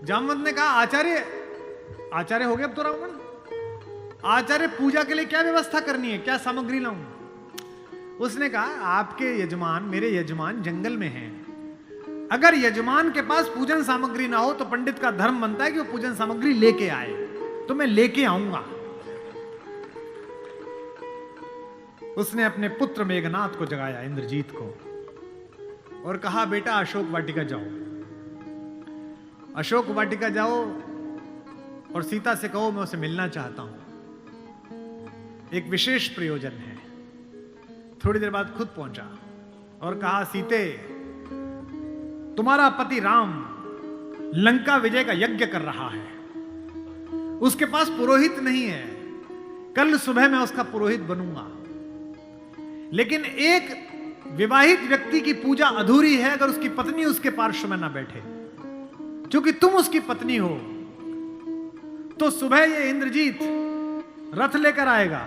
जामवंत ने कहा आचार्य, आचार्य हो गया अब तो रावण, आचार्य पूजा के लिए क्या व्यवस्था करनी है, क्या सामग्री लाऊं? उसने कहा आपके यजमान, मेरे यजमान जंगल में हैं, अगर यजमान के पास पूजन सामग्री ना हो तो पंडित का धर्म बनता है कि वो पूजन सामग्री लेके आए, तो मैं लेके आऊंगा। उसने अपने पुत्र मेघनाथ को जगाया, इंद्रजीत को, और कहा बेटा अशोक वाटिका जाओ, अशोक वाटिका जाओ और सीता से कहो मैं उसे मिलना चाहता हूं, एक विशेष प्रयोजन है। थोड़ी देर बाद खुद पहुंचा और कहा सीते, तुम्हारा पति राम लंका विजय का यज्ञ कर रहा है, उसके पास पुरोहित नहीं है, कल सुबह मैं उसका पुरोहित बनूंगा, लेकिन एक विवाहित व्यक्ति की पूजा अधूरी है अगर उसकी पत्नी उसके पार्श्व में ना बैठे। क्योंकि तुम उसकी पत्नी हो तो सुबह ये इंद्रजीत रथ लेकर आएगा,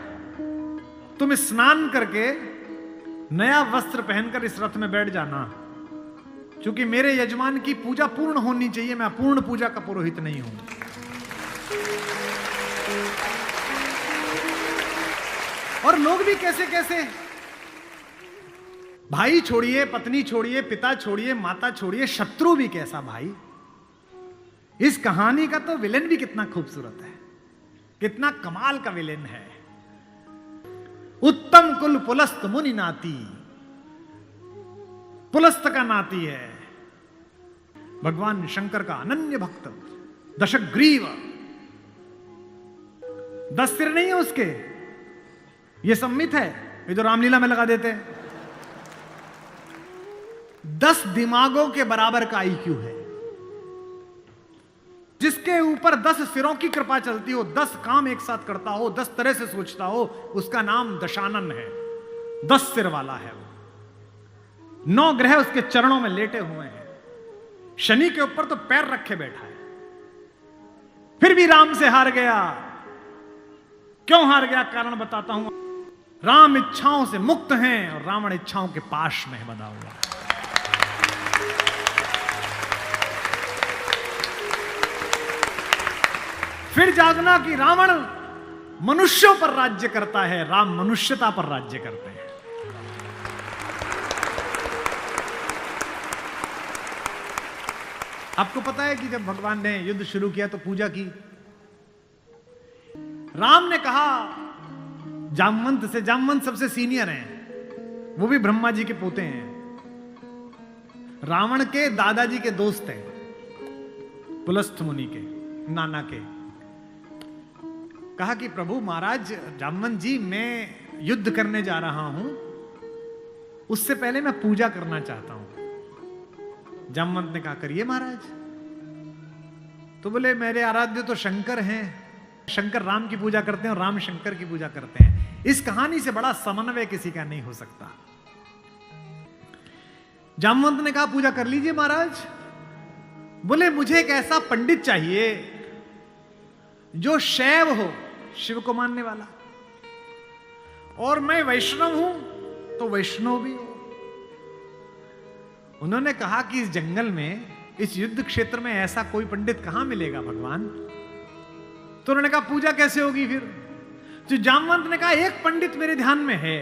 तुम स्नान करके नया वस्त्र पहनकर इस रथ में बैठ जाना, क्योंकि मेरे यजमान की पूजा पूर्ण होनी चाहिए, मैं पूर्ण पूजा का पुरोहित नहीं हूं। और लोग भी कैसे कैसे, भाई छोड़िए, पत्नी छोड़िए, पिता छोड़िए, माता छोड़िए, शत्रु भी कैसा भाई। इस कहानी का तो विलेन भी कितना खूबसूरत है, कितना कमाल का विलेन है। उत्तम कुल पुलस्त मुनि नाती, पुलस्त का नाती है, भगवान शंकर का अनन्य भक्त, दशग्रीव, 10 सिर नहीं है उसके, ये सम्मित है, ये जो रामलीला में लगा देते हैं। 10 दिमागों के बराबर का आईक्यू है, जिसके ऊपर 10 सिरों की कृपा चलती हो, 10 काम एक साथ करता हो, 10 तरह से सोचता हो, उसका नाम दशानन है। 10 सिर वाला है वो, 9 ग्रह उसके चरणों में लेटे हुए हैं, शनि के ऊपर तो पैर रखे बैठा है। फिर भी राम से हार गया। क्यों हार गया? कारण बताता हूं। राम इच्छाओं से मुक्त हैं और रावण इच्छाओं के पाश में बंधा हुआ है। फिर जागना कि रावण मनुष्यों पर राज्य करता है, राम मनुष्यता पर राज्य करते हैं। आपको पता है कि जब भगवान ने युद्ध शुरू किया तो पूजा की। राम ने कहा जामवंत से, जामवंत सबसे सीनियर हैं, वो भी ब्रह्मा जी के पोते हैं, रावण के दादाजी के दोस्त हैं, पुलस्थ मुनि के नाना के। कहा कि प्रभु महाराज जामवंत जी, मैं युद्ध करने जा रहा हूं, उससे पहले मैं पूजा करना चाहता हूं। जामवंत ने कहा करिए महाराज। तो बोले मेरे आराध्य तो शंकर हैं, शंकर राम की पूजा करते हैं और राम शंकर की पूजा करते हैं। इस कहानी से बड़ा समन्वय किसी का नहीं हो सकता। जामवंत ने कहा पूजा कर लीजिए महाराज। बोले मुझे एक ऐसा पंडित चाहिए जो शैव हो, शिव को मानने वाला, और मैं वैष्णव हूं तो वैष्णव भी हो। उन्होंने कहा कि इस जंगल में, इस युद्ध क्षेत्र में ऐसा कोई पंडित कहां मिलेगा भगवान? तो उन्होंने कहा पूजा कैसे होगी फिर? तो जामवंत ने कहा एक पंडित मेरे ध्यान में है,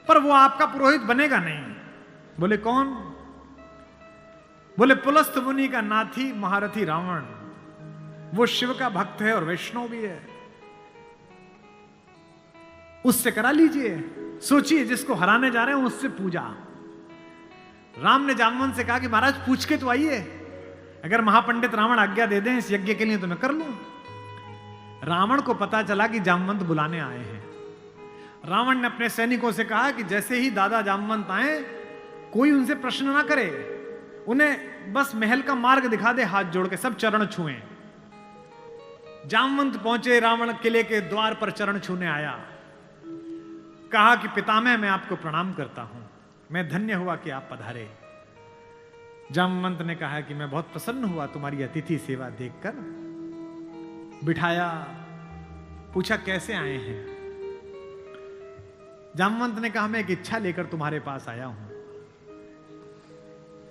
पर वो आपका पुरोहित बनेगा नहीं। बोले कौन? बोले पुलस्थ मुनि का नाथी महारथी रावण, वो शिव का भक्त है और वैष्णव भी है, उससे करा लीजिए। सोचिए जिसको हराने जा रहे हैं उससे पूजा। राम ने जामवंत से कहा कि महाराज पूछ के तो आइए, अगर महापंडित रावण आज्ञा दे दें इस यज्ञ के लिए तो मैं कर लूं। रावण को पता चला कि जामवंत बुलाने आए हैं। रावण ने अपने सैनिकों से कहा कि जैसे ही दादा जामवंत आए कोई उनसे प्रश्न ना करे, उन्हें बस महल का मार्ग दिखा दे, हाथ जोड़ के सब चरण छुएं। जामवंत पहुंचे, रावण किले के द्वार पर चरण छूने आया, कहा कि पितामह मैं आपको प्रणाम करता हूं, मैं धन्य हुआ कि आप पधारे। जामवंत ने कहा कि मैं बहुत प्रसन्न हुआ तुम्हारी अतिथि सेवा देखकर। बिठाया, पूछा कैसे आए हैं? जामवंत ने कहा मैं एक इच्छा लेकर तुम्हारे पास आया हूं।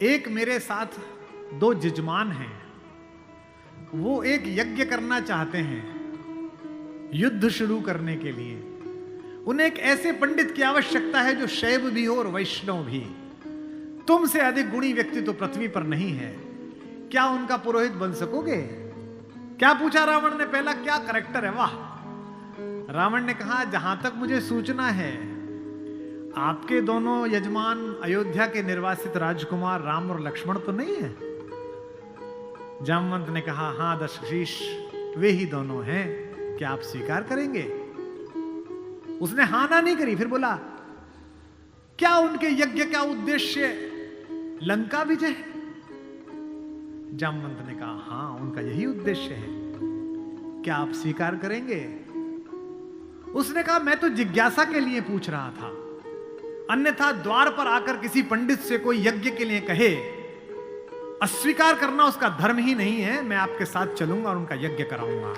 एक मेरे साथ 2 जजमान हैं, वो एक यज्ञ करना चाहते हैं युद्ध शुरू करने के लिए। उन्हें एक ऐसे पंडित की आवश्यकता है जो शैव भी हो और वैष्णव भी। तुमसे अधिक गुणी व्यक्ति तो पृथ्वी पर नहीं है, क्या उनका पुरोहित बन सकोगे? क्या पूछा रावण ने पहला, क्या करेक्टर है, वाह। रावण ने कहा जहां तक मुझे सूचना है आपके दोनों यजमान अयोध्या के निर्वासित राजकुमार राम और लक्ष्मण तो नहीं है? जामवंत ने कहा हां दशरथ, वे ही दोनों हैं, क्या आप स्वीकार करेंगे? उसने हां ना नहीं करी, फिर बोला क्या उनके यज्ञ का उद्देश्य लंका विजय है? जामवंत ने कहा हां उनका यही उद्देश्य है, क्या आप स्वीकार करेंगे? उसने कहा मैं तो जिज्ञासा के लिए पूछ रहा था, अन्यथा द्वार पर आकर किसी पंडित से कोई यज्ञ के लिए कहे, अस्वीकार करना उसका धर्म ही नहीं है। मैं आपके साथ चलूंगा और उनका यज्ञ कराऊंगा।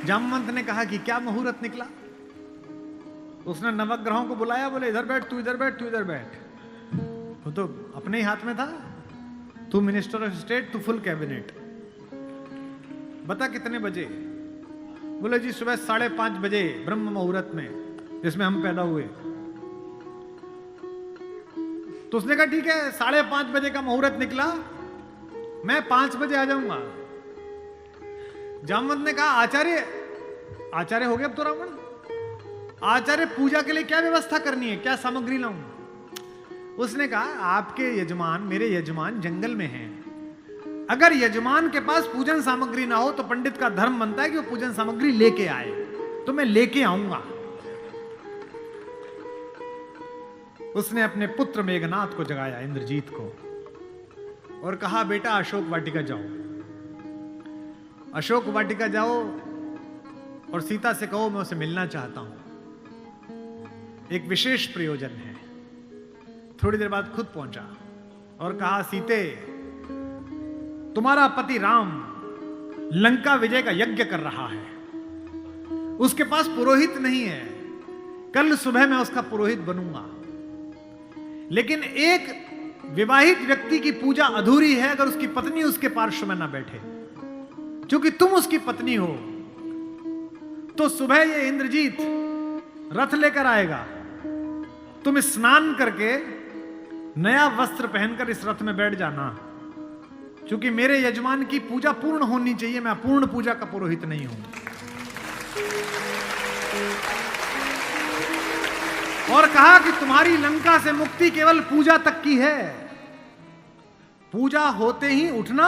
जामवंत ने कहा कि क्या मुहूर्त निकला? उसने नवग्रहों को बुलाया, बोले इधर बैठ, तू इधर बैठ, तू इधर बैठ। वो तो अपने ही हाथ में था, तू मिनिस्टर ऑफ स्टेट, तू फुल कैबिनेट। बता कितने बजे? बोले जी सुबह 5:30 बजे ब्रह्म मुहूर्त में, जिसमें हम पैदा हुए। तो उसने कहा ठीक है, 5:30 बजे का मुहूर्त निकला, मैं 5 बजे आ जाऊंगा। जामवंत ने कहा आचार्य हो गए अब तो रावण, आचार्य पूजा के लिए क्या व्यवस्था करनी है, क्या सामग्री लाऊं? उसने कहा आपके यजमान, मेरे यजमान जंगल में हैं, अगर यजमान के पास पूजन सामग्री ना हो तो पंडित का धर्म बनता है कि वो पूजन सामग्री लेके आए, तो मैं लेके आऊंगा। उसने अपने पुत्र मेघनाथ को जगाया, इंद्रजीत को, और कहा बेटा अशोक वाटिका जाओ, अशोक वाटिका जाओ और सीता से कहो मैं उसे मिलना चाहता हूं, एक विशेष प्रयोजन है। थोड़ी देर बाद खुद पहुंचा और कहा सीते, तुम्हारा पति राम लंका विजय का यज्ञ कर रहा है, उसके पास पुरोहित नहीं है, कल सुबह मैं उसका पुरोहित बनूंगा, लेकिन एक विवाहित व्यक्ति की पूजा अधूरी है अगर उसकी पत्नी उसके पार्श्व में ना बैठे। क्योंकि तुम उसकी पत्नी हो, तो सुबह ये इंद्रजीत रथ लेकर आएगा, तुम स्नान करके नया वस्त्र पहनकर इस रथ में बैठ जाना, क्योंकि मेरे यजमान की पूजा पूर्ण होनी चाहिए, मैं अपूर्ण पूजा का पुरोहित नहीं हूं। और कहा कि तुम्हारी लंका से मुक्ति केवल पूजा तक की है, पूजा होते ही उठना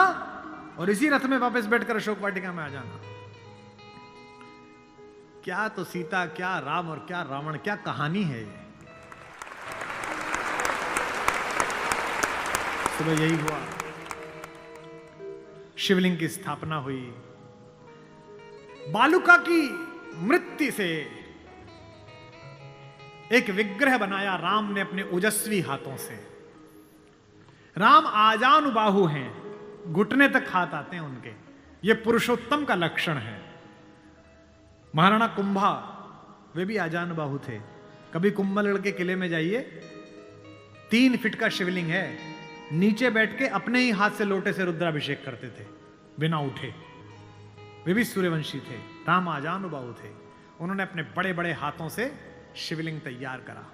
और इसी रथ में वापस बैठकर अशोक वाटिका में आ जाना। क्या तो सीता, क्या राम और क्या रावण, क्या कहानी है ये। सुबह यही हुआ, शिवलिंग की स्थापना हुई, बालुका की मृत्यु से एक विग्रह बनाया राम ने अपने ओजस्वी हाथों से। राम आजानुबाहु हैं, घुटने तक हाथ आते हैं उनके, ये पुरुषोत्तम का लक्षण है। महाराणा कुंभा वे भी आजानुबाहु थे। कभी कुंभलगढ़ के किले में जाइए, 3 फीट का शिवलिंग है, नीचे बैठ के अपने ही हाथ से लोटे से रुद्राभिषेक करते थे बिना उठे। वे भी सूर्यवंशी थे, राम आजानुबाहु थे। उन्होंने अपने बड़े बड़े हाथों से शिवलिंग तैयार करा,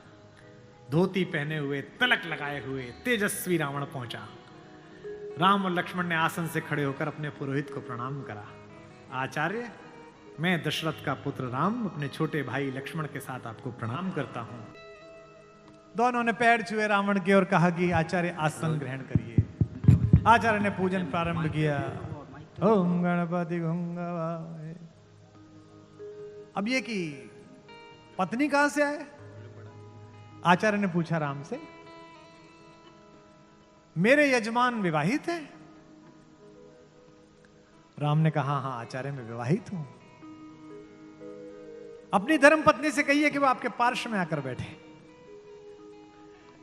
धोती पहने हुए, तिलक लगाए हुए तेजस्वी रावण पहुंचा। राम और लक्ष्मण ने आसन से खड़े होकर अपने पुरोहित को प्रणाम करा। आचार्य, मैं दशरथ का पुत्र राम अपने छोटे भाई लक्ष्मण के साथ आपको प्रणाम करता हूं। दोनों ने पैर छुए रावण के और कहा कि आचार्य आसन ग्रहण करिए। आचार्य ने पूजन प्रारंभ किया। ओम गणपति गंगावाय। अब ये कि पत्नी कहां से आए? आचार्य ने पूछा राम से। मेरे यजमान विवाहित है? राम ने कहा हां आचार्य मैं विवाहित हूं। अपनी धर्म पत्नी से कहिए कि वो आपके पार्श्व में आकर बैठे।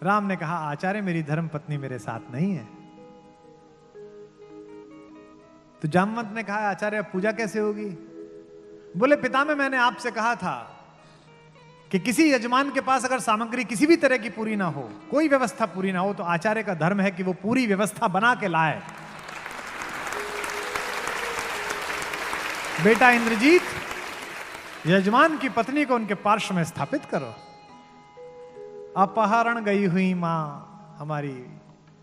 राम ने कहा आचार्य मेरी धर्म पत्नी मेरे साथ नहीं है। तो जामवंत ने कहा आचार्य अब पूजा कैसे होगी? बोले पितामह मैंने आपसे कहा था कि किसी यजमान के पास अगर सामग्री किसी भी तरह की पूरी ना हो, कोई व्यवस्था पूरी ना हो, तो आचार्य का धर्म है कि वो पूरी व्यवस्था बना के लाए। बेटा इंद्रजीत, यजमान की पत्नी को उनके पार्श्व में स्थापित करो। अपहरण गई हुई मां हमारी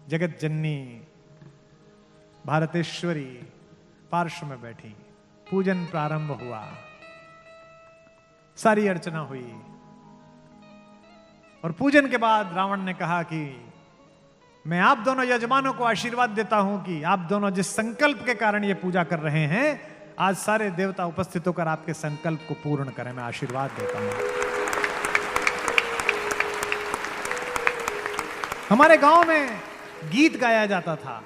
जगत जननी भारतेश्वरी पार्श्व में बैठी, पूजन प्रारंभ हुआ, सारी अर्चना हुई। और पूजन के बाद रावण ने कहा कि मैं आप दोनों यजमानों को आशीर्वाद देता हूं कि आप दोनों जिस संकल्प के कारण ये पूजा कर रहे हैं, आज सारे देवता उपस्थित होकर आपके संकल्प को पूर्ण करें। मैं आशीर्वाद देता हूं। हमारे गांव में गीत गाया जाता था,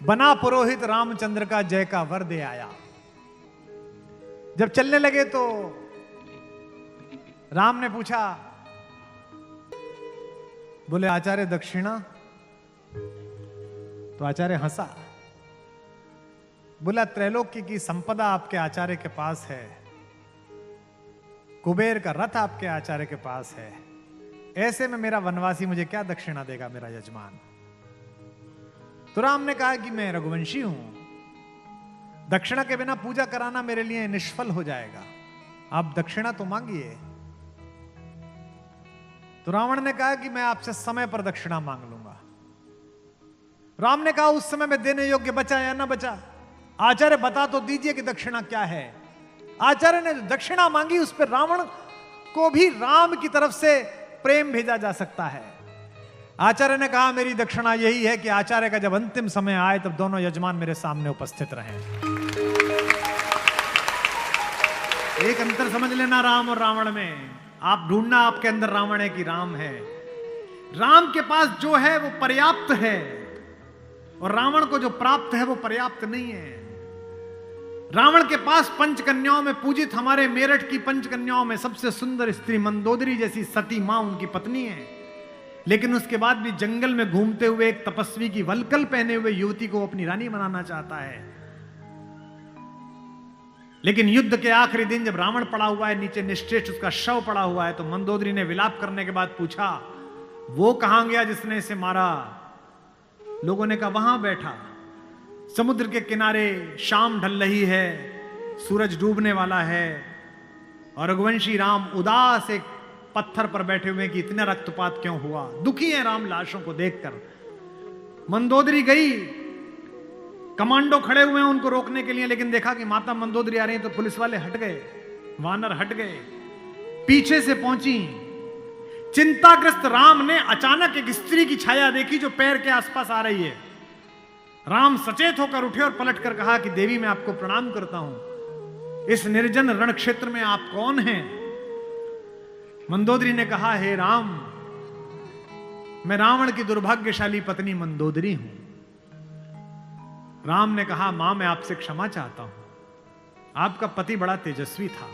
बना पुरोहित रामचंद्र का जय का वर दे आया। जब चलने लगे तो राम ने पूछा, बोले आचार्य दक्षिणा? तो आचार्य हंसा, बोला त्रैलोक्य की संपदा आपके आचार्य के पास है, कुबेर का रथ आपके आचार्य के पास है, ऐसे में मेरा वनवासी मुझे क्या दक्षिणा देगा मेरा यजमान? तो राम ने कहा कि मैं रघुवंशी हूं, दक्षिणा के बिना पूजा कराना मेरे लिए निष्फल हो जाएगा, आप दक्षिणा तो मांगिए। तो रावण ने कहा कि मैं आपसे समय पर दक्षिणा मांग लूंगा। राम ने कहा उस समय में देने योग्य बचा या ना बचा? आचार्य बता तो दीजिए कि दक्षिणा क्या है। आचार्य ने दक्षिणा मांगी, उस पर रावण को भी राम की तरफ से प्रेम भेजा जा सकता है। आचार्य ने कहा मेरी दक्षिणा यही है कि आचार्य का जब अंतिम समय आए तब दोनों यजमान मेरे सामने उपस्थित रहें। एक अंतर समझ लेना राम और रावण में, आप ढूंढना आपके अंदर रावण है कि राम है। राम के पास जो है वो पर्याप्त है और रावण को जो प्राप्त है वो पर्याप्त नहीं है। रावण के पास पंचकन्याओं में पूजित हमारे मेरठ की पंचकन्याओं में सबसे सुंदर स्त्री मंदोदरी जैसी सती मां उनकी पत्नी है, लेकिन उसके बाद भी जंगल में घूमते हुए एक तपस्वी की वलकल पहने हुए युवती को अपनी रानी बनाना चाहता है। लेकिन युद्ध के आखिरी दिन जब रावण पड़ा हुआ है नीचे, निश्चेष्ट उसका शव पड़ा हुआ है, तो मंदोदरी ने विलाप करने के बाद पूछा, वो कहां गया जिसने इसे मारा? लोगों ने कहा वहां बैठा। समुद्र के किनारे शाम ढल रही है, सूरज डूबने वाला है और रघुवंशी राम उदास एक पत्थर पर बैठे हुए कि इतना रक्तपात क्यों हुआ, दुखी है राम लाशों को देखकर। मंदोदरी गई, कमांडो खड़े हुए हैं उनको रोकने के लिए, लेकिन देखा कि माता मंदोदरी आ रही है तो पुलिस वाले हट गए, वानर हट गए, पीछे से पहुंची। चिंताग्रस्त राम ने अचानक एक स्त्री की छाया देखी जो पैर के आसपास आ रही है। राम सचेत होकर उठे और पलटकर कहा कि देवी मैं आपको प्रणाम करता हूं, इस निर्जन रण क्षेत्र में आप कौन हैं? मंदोदरी ने कहा, हे राम, मैं रावण की दुर्भाग्यशाली पत्नी मंदोदरी हूं। राम ने कहा, मां मैं आपसे क्षमा चाहता हूं, आपका पति बड़ा तेजस्वी था,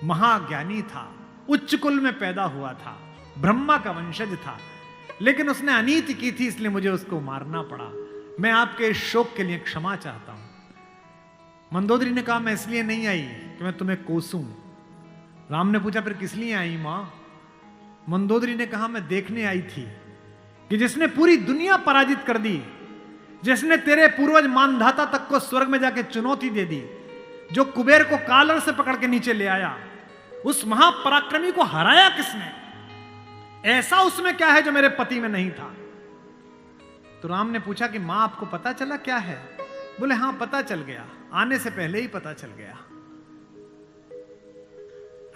महाज्ञानी था, उच्च कुल में पैदा हुआ था, ब्रह्मा का वंशज था, लेकिन उसने अनीति की थी इसलिए मुझे उसको मारना पड़ा। मैं आपके इस शोक के लिए क्षमा चाहता हूं। मंदोदरी ने कहा, मैं इसलिए नहीं आई कि मैं तुम्हें कोसूं। राम ने पूछा, फिर किस लिए आई मां? मंदोदरी ने कहा, मैं देखने आई थी कि जिसने पूरी दुनिया पराजित कर दी, जिसने तेरे पूर्वज मानधाता तक को स्वर्ग में जाके चुनौती दे दी, जो कुबेर को कालर से पकड़ के नीचे ले आया, उस महापराक्रमी को हराया किसने? ऐसा उसमें क्या है जो मेरे पति में नहीं था? तो राम ने पूछा कि मां आपको पता चला क्या है? बोले हां पता चल गया, आने से पहले ही पता चल गया।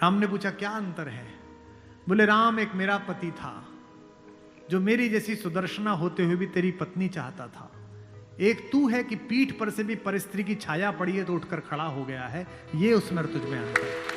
राम ने पूछा क्या अंतर है? बोले राम एक मेरा पति था जो मेरी जैसी सुदर्शना होते हुए भी तेरी पत्नी चाहता था, एक तू है कि पीठ पर से भी परिस्त्री की छाया पड़ी है तो उठकर खड़ा हो गया है, ये उसमें तुझ में अंतर है।